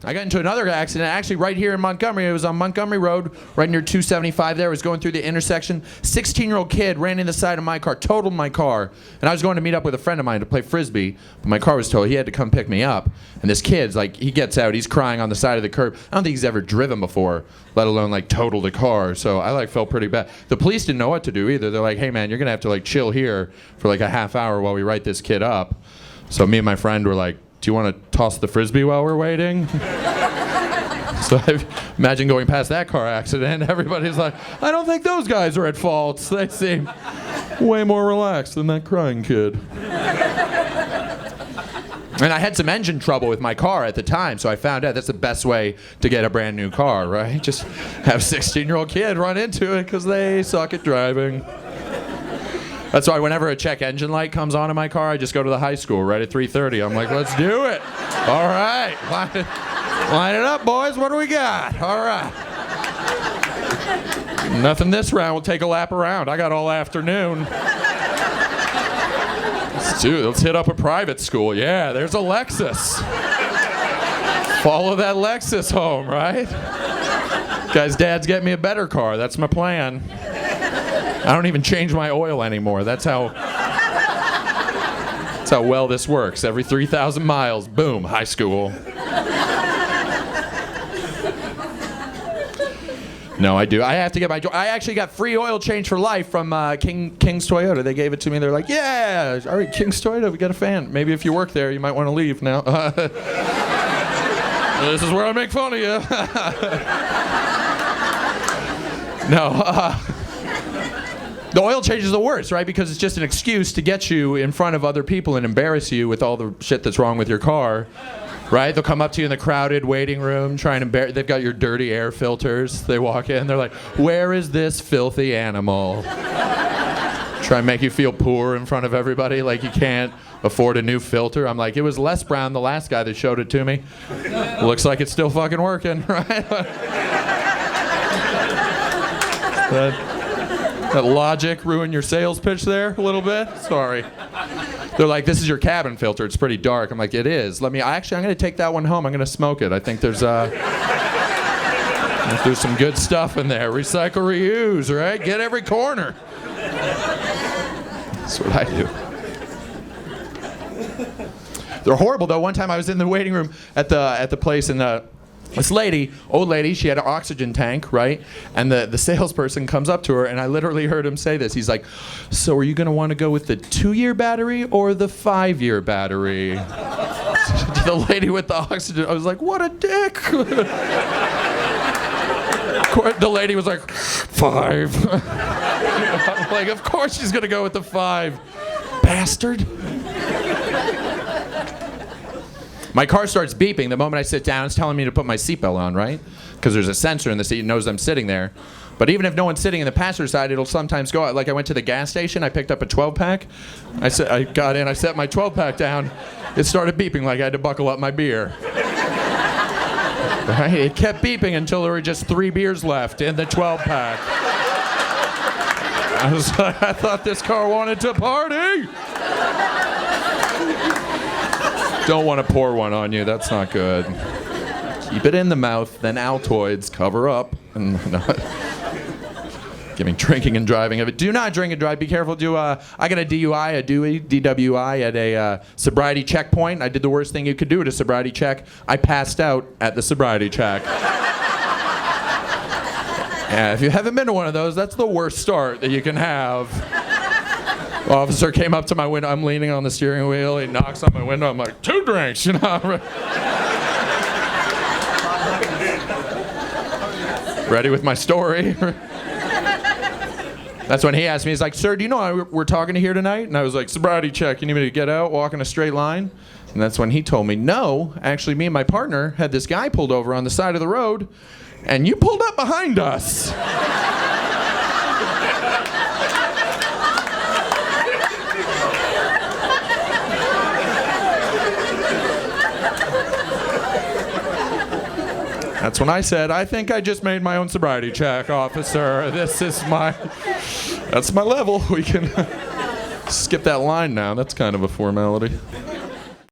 I got into another accident actually right here in Montgomery. It was on Montgomery Road, right near 275 there. I was going through the intersection. 16-year-old kid ran in the side of my car, totaled my car. And I was going to meet up with a friend of mine to play Frisbee, but my car was totaled. He had to come pick me up. And this kid's like, he gets out, he's crying on the side of the curb. I don't think he's ever driven before, let alone like totaled a car. So I like felt pretty bad. The police didn't know what to do either. They're like, hey man, you're gonna have to like chill here for like a half hour while we write this kid up. So me and my friend were like, do you want to toss the Frisbee while we're waiting? So I imagine going past that car accident, everybody's like, I don't think those guys are at fault. They seem way more relaxed than that crying kid. And I had some engine trouble with my car at the time, so I found out that's the best way to get a brand new car, right? Just have a 16-year-old kid run into it because they suck at driving. That's why whenever a check engine light comes on in my car, I just go to the high school right at 3:30. I'm like, let's do it. All right. Line it up, boys. What do we got? All right. Nothing this round. We'll take a lap around. I got all afternoon. Let's hit up a private school. Yeah, there's a Lexus. Follow that Lexus home, right? Guy's dad's getting me a better car. That's my plan. I don't even change my oil anymore. That's how well this works. Every 3,000 miles, boom, high school. No, I do. I have to get I actually got free oil change for life from King's Toyota. They gave it to me. They're like, yeah, all right, King's Toyota, we got a fan. Maybe if you work there, you might want to leave now. This is where I make fun of you. No, the oil change is the worst, right? Because it's just an excuse to get you in front of other people and embarrass you with all the shit that's wrong with your car, right? They'll come up to you in the crowded waiting room, they've got your dirty air filters. They walk in, they're like, where is this filthy animal? Try and make you feel poor in front of everybody, like you can't afford a new filter. I'm like, it was less brown the last guy that showed it to me. Looks like it's still fucking working, right? That logic ruined your sales pitch there a little bit? Sorry. They're like, this is your cabin filter. It's pretty dark. I'm like, it is. I'm going to take that one home. I'm going to smoke it. I think there's some good stuff in there. Recycle, reuse, right? Get every corner. That's what I do. They're horrible, though. One time I was in the waiting room at the place, and this lady, old lady, she had an oxygen tank, right? And the salesperson comes up to her, and I literally heard him say this. He's like, so are you going to want to go with the 2-year battery or the 5-year battery? The lady with the oxygen, I was like, what a dick. The lady was like, 5. I'm like, of course she's going to go with the 5. Bastard. My car starts beeping the moment I sit down. It's telling me to put my seatbelt on, right? Because there's a sensor in the seat. It knows I'm sitting there. But even if no one's sitting in the passenger side, it'll sometimes go out. Like I went to the gas station. I picked up a 12-pack. I got in. I set my 12-pack down. It started beeping like I had to buckle up my beer. Right? It kept beeping until there were just 3 beers left in the 12-pack. I was like, I thought this car wanted to party. Don't want to pour one on you. That's not good. Keep it in the mouth, then Altoids cover up. And giving drinking and driving of it. Do not drink and drive. Be careful. I got a DUI, a DWI at a sobriety checkpoint. I did the worst thing you could do at a sobriety check. I passed out at the sobriety check. Yeah, if you haven't been to one of those, that's the worst start that you can have. Officer came up to my window. I'm leaning on the steering wheel. He knocks on my window. I'm like, 2 drinks, you know. Ready with my story. That's when he asked me, he's like, sir, do you know we're talking to here tonight? And I was like, sobriety check. You need me to get out, walk in a straight line? And that's when he told me, no, actually me and my partner had this guy pulled over on the side of the road, and you pulled up behind us. That's when I said, I think I just made my own sobriety check, officer. That's my level. We can skip that line now. That's kind of a formality.